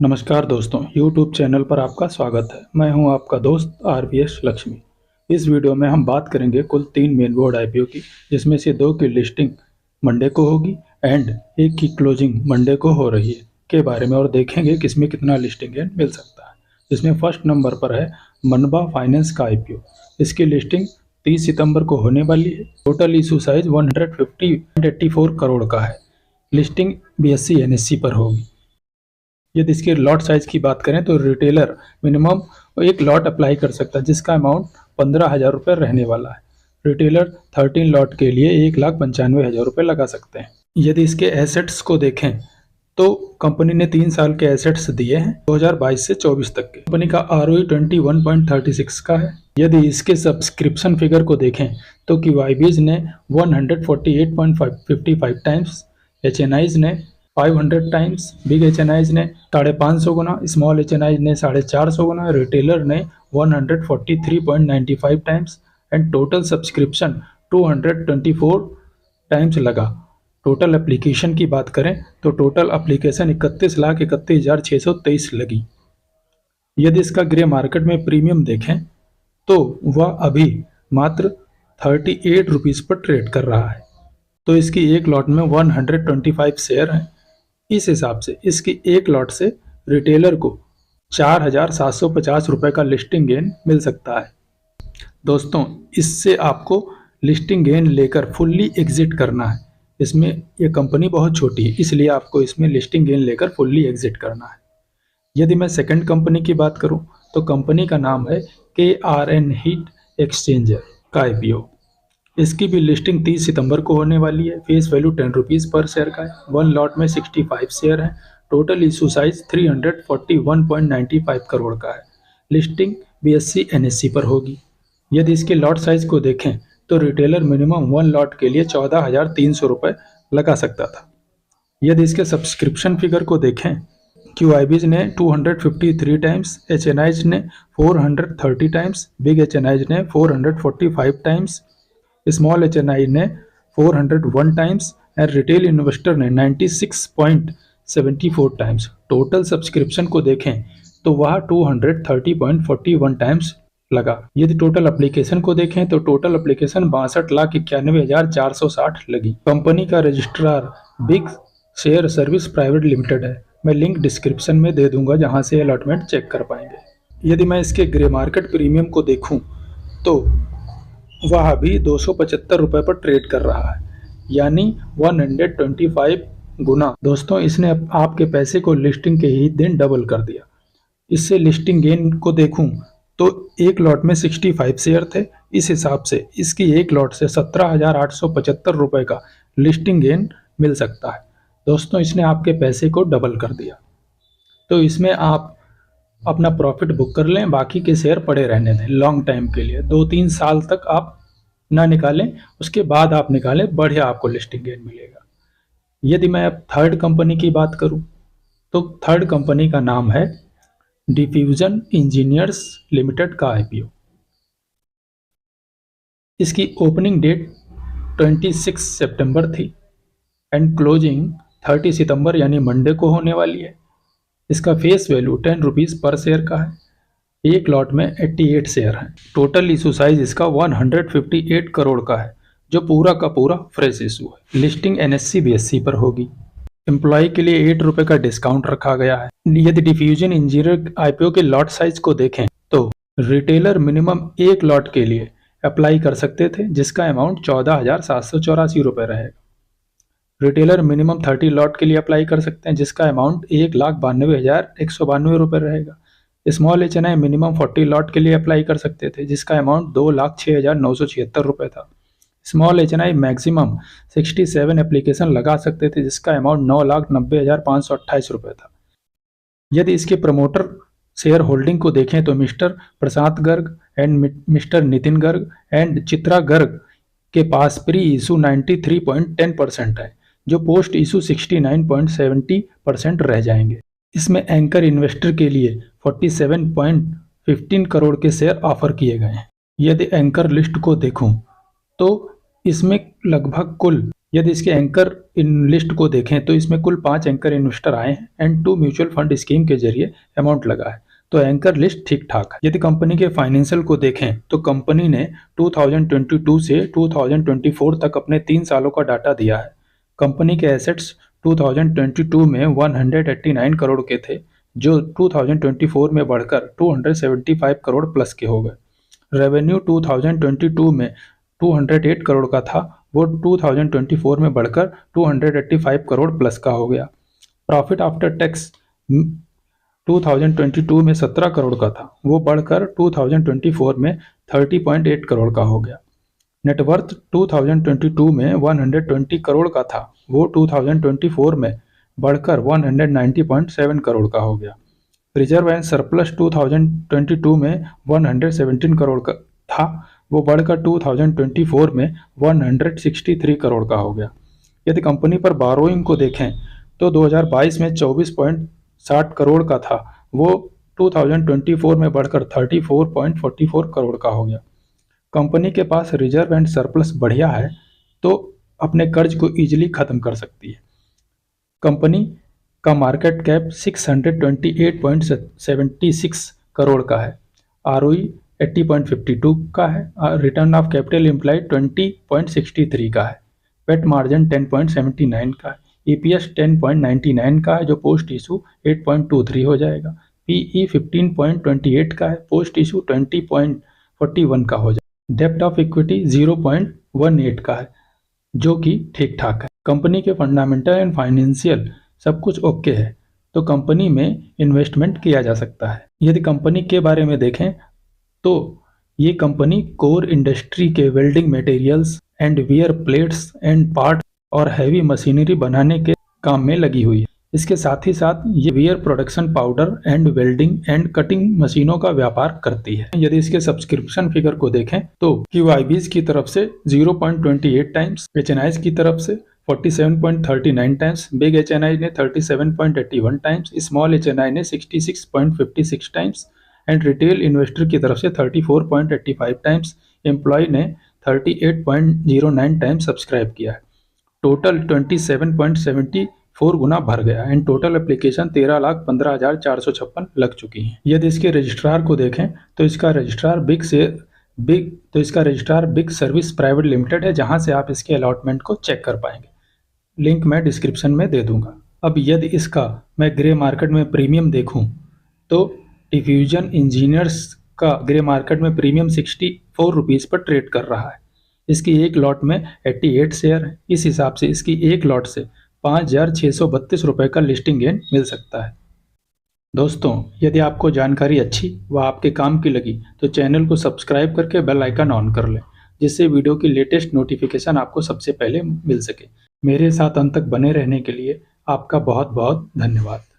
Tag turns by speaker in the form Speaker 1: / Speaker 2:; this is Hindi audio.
Speaker 1: नमस्कार दोस्तों, YouTube चैनल पर आपका स्वागत है। मैं हूं आपका दोस्त RVS लक्ष्मी। इस वीडियो में हम बात करेंगे कुल 3 मेन बोर्ड IPO की, जिसमें से 2 की लिस्टिंग मंडे को होगी एंड 1 की क्लोजिंग मंडे को हो रही है के बारे में, और देखेंगे किसमें कितना लिस्टिंग गेन मिल सकता है। इसमें फर्स्ट नंबर पर है मनबा फाइनेंस का IPO। इसकी लिस्टिंग 30 सितंबर को होने वाली है। टोटल इशू साइज 150.84 करोड़ का है। लिस्टिंग BSE NSE पर होगी। यदि इसके लॉट साइज की बात करें तो रिटेलर मिनिमम 1 लॉट अप्लाई कर सकता है, जिसका अमाउंट 15,000 रुपये रहने वाला है। रिटेलर 13 लॉट के लिए 1,95,000 रुपये लगा सकते हैं। यदि इसके एसेट्स को देखें तो कंपनी ने 3 साल के एसेट्स दिए हैं 2022 से 24 तक के। कंपनी का ROE 21.36 का है। यदि इसके सब्सक्रिप्शन फिगर को देखें तो QIBs ने 148.55 टाइम्स, HNIs ने 500 टाइम्स, बिग HNIs ने 550 गुना, स्मॉल HNIs ने 450 गुना, रिटेलर ने 143.95 times and total subscription 224 times लगा। टोटल एप्लीकेशन की बात करें तो टोटल एप्लीकेशन 31,31,623 लगी। यदि इसका ग्रे मार्केट में प्रीमियम देखें तो वह अभी मात्र 38 रुपीज़ पर ट्रेड कर रहा है। तो इसकी एक लॉट में 125 शेयर हैं। इस हिसाब से इसकी एक लॉट से रिटेलर को 4,750 रुपये का लिस्टिंग गेन मिल सकता है। दोस्तों, इससे आपको लिस्टिंग गेन लेकर फुल्ली एग्जिट करना है। इसमें ये कंपनी बहुत छोटी है, इसलिए आपको इसमें लिस्टिंग गेन लेकर फुल्ली एग्जिट करना है। यदि मैं सेकंड कंपनी की बात करूं तो कंपनी का नाम है KRN हीट एक्सचेंजर का IPO। इसकी भी लिस्टिंग 30 सितंबर को होने वाली है। फेस वैल्यू 10 रुपीज़ पर शेयर का है। 1 लॉट में 65 शेयर हैं। टोटल इशू साइज 341.95 करोड़ का है। लिस्टिंग BSE NSE पर होगी। यदि इसके लॉट साइज को देखें तो रिटेलर मिनिमम 1 लॉट के लिए 14,300 रुपये लगा सकता था। यदि इसके सब्सक्रिप्शन फिगर को देखें, QIBs ने 253 टाइम्स, HNIs ने 430 टाइम्स, बिग HNIs ने 445 टाइम्स, स्मॉल HNI ने 401 टाइम्स और रिटेल इन्वेस्टर ने 96.74 टाइम्स। टोटल सब्सक्रिप्शन को देखें तो वह 230.41 टाइम्स लगा। यदि टोटल एप्लीकेशन को देखें तो टोटल एप्लीकेशन 62,91,460 लगी। कंपनी का registrar big share service private limited है। मैं लिंक डिस्क्रिप्शन में दे दूंगा, जहां से अलॉटमेंट चेक कर पाएंगे। यदि मैं इसके ग्रे मार्केट प्रीमियम को देखूं तो वह अभी 275 रुपये पर ट्रेड कर रहा है, यानी 125 गुना। दोस्तों, इसने आपके पैसे को लिस्टिंग के ही दिन डबल कर दिया। इससे लिस्टिंग गेन को देखूं तो एक लॉट में 65 शेयर थे। इस हिसाब से इसकी एक लॉट से 17,875 रुपये का लिस्टिंग गेन मिल सकता है। दोस्तों, इसने आपके पैसे को डबल कर दिया। तो इसमें आप अपना प्रॉफिट बुक कर लें, बाकी के शेयर पड़े रहने दें लॉन्ग टाइम के लिए। 2-3 साल तक आप ना निकालें, उसके बाद आप निकालें, बढ़िया आपको लिस्टिंग गेन मिलेगा। यदि मैं अब थर्ड कंपनी की बात करूं तो थर्ड कंपनी का नाम है डिफ्यूजन इंजीनियर्स लिमिटेड का IPO। इसकी ओपनिंग डेट 26 सितंबर थी एंड क्लोजिंग 30 सितंबर यानी मंडे को होने वाली है। इसका फेस वैल्यू 10 रुपीज़ पर शेयर का है। एक लॉट में 88 शेयर हैं। टोटल इशू साइज इसका 158 करोड़ का है, जो पूरा का पूरा फ्रेश इशू है। लिस्टिंग NSE BSE पर होगी। एम्प्लॉय के लिए 8 रुपये का डिस्काउंट रखा गया है। यदि डिफ्यूजन इंजीनियर IPO के लॉट साइज को देखें तो रिटेलर मिनिमम 1 लॉट के लिए अप्लाई कर सकते थे, जिसका अमाउंट 14,784 रुपये रहेगा। रिटेलर मिनिमम 30 लॉट के लिए अप्लाई कर सकते हैं, जिसका अमाउंट 1,92,192 रुपये रहेगा। स्मॉल HNI मिनिमम 40 लॉट के लिए अप्लाई कर सकते थे, जिसका अमाउंट 2,06,976 रुपये था। स्मॉल HNI मैक्सिमम 67 एप्लीकेशन लगा सकते थे, जिसका अमाउंट 9,90,528 रुपये था। यदि इसके प्रमोटर शेयर होल्डिंग को देखें तो mister Prashant Garg and mister Nitin Garg and Chitra Garg के पास प्री इशू 93.10% है, जो पोस्ट इशू 69.70% रह जाएंगे। इसमें एंकर इन्वेस्टर के लिए 47.15 करोड़ के शेयर ऑफर किए गए हैं। यदि एंकर लिस्ट को देखूं तो इसमें लगभग कुल यदि इसके एंकर इन लिस्ट को देखें तो इसमें कुल 5 एंकर इन्वेस्टर आए हैं एंड 2 म्यूचुअल फंड स्कीम के जरिए अमाउंट लगा है, तो एंकर लिस्ट ठीक ठाक है। यदि कंपनी के फाइनेंशियल को देखें तो कंपनी ने 2022 से 2024 तक अपने 3 सालों का डाटा दिया है। कंपनी के एसेट्स 2022 में 189 करोड़ के थे, जो 2024 में बढ़कर 275 करोड़ प्लस के हो गए। रेवेन्यू 2022 में 208 करोड़ का था, वो 2024 में बढ़कर 285 करोड़ प्लस का हो गया। प्रॉफिट आफ्टर टैक्स 2022 में 17 करोड़ का था, वो बढ़कर 2024 में 30.8 करोड़ का हो गया। नेटवर्थ 2022 में 120 करोड़ का था, वो 2024 में बढ़कर 190.7 करोड़ का हो गया। रिजर्व एंड सरप्लस 2022 में 117 करोड़ का था, वो बढ़कर 2024 में 163 करोड़ का हो गया। यदि कंपनी पर बारोइंग को देखें तो 2022 में 24.60 करोड़ का था, वो 2024 में बढ़कर 34.44 करोड़ का हो गया। कंपनी के पास रिजर्व एंड सरप्लस बढ़िया है तो अपने कर्ज को इजीली खत्म कर सकती है। कंपनी का मार्केट कैप 628.76 करोड़ का है, आरओई 80.52 का है, रिटर्न ऑफ कैपिटल एम्प्लॉयड 20.63 का है, पेट मार्जिन 10.79 का है, ईपीएस 10.99 का है जो पोस्ट इशू 8.23 हो जाएगा, पीई 15.28 का है, पोस्ट इशू 20.41 का हो जाएगा, डेप्ट ऑफ इक्विटी 0.18 का है जो कि ठीक ठाक है। कंपनी के फंडामेंटल एंड फाइनेंशियल सब कुछ ओके है तो कंपनी में इन्वेस्टमेंट किया जा सकता है। यदि कंपनी के बारे में देखें तो ये कंपनी कोर इंडस्ट्री के welding materials and wear plates and part और हैवी मशीनरी बनाने के काम में लगी हुई है। इसके साथ ही साथ ये wear production powder and welding and cutting मशीनों का व्यापार करती है। यदि इसके सब्सक्रिप्शन फिगर को देखें तो QIBs की तरफ से 0.28 टाइम्स, HNIs की तरफ से 47.39 टाइम्स, बिग HNI ने 37.81 टाइम्स, स्मॉल HNI ने 66.56 टाइम्स एंड रिटेल इन्वेस्टर की तरफ से 34.85 टाइम्स, एम्प्लॉय ने 38.09 टाइम्स सब्सक्राइब किया है। टोटल 27.74 गुना भर गया एंड टोटल एप्लीकेशन 13,15,456 लग चुकी हैं। यदि इसके रजिस्ट्रार को देखें तो इसका registrar big service private limited है, जहां से आप इसके अलॉटमेंट को चेक कर पाएंगे। लिंक मैं डिस्क्रिप्शन में दे दूंगा। अब यदि इसका मैं ग्रे मार्केट में प्रीमियम देखूं तो डिफ्यूजन इंजीनियर्स का ग्रे मार्केट में प्रीमियम 64 रुपीज़ पर ट्रेड कर रहा है। इसकी एक लॉट में 88 शेयर है, इस हिसाब से इसकी एक लॉट से 5,632 रुपये का लिस्टिंग गेन मिल सकता है। दोस्तों, यदि आपको जानकारी अच्छी व आपके काम की लगी तो चैनल को सब्सक्राइब करके बेल आइकन ऑन कर लें, जिससे वीडियो की लेटेस्ट नोटिफिकेशन आपको सबसे पहले मिल सके। मेरे साथ अंत तक बने रहने के लिए आपका बहुत बहुत धन्यवाद।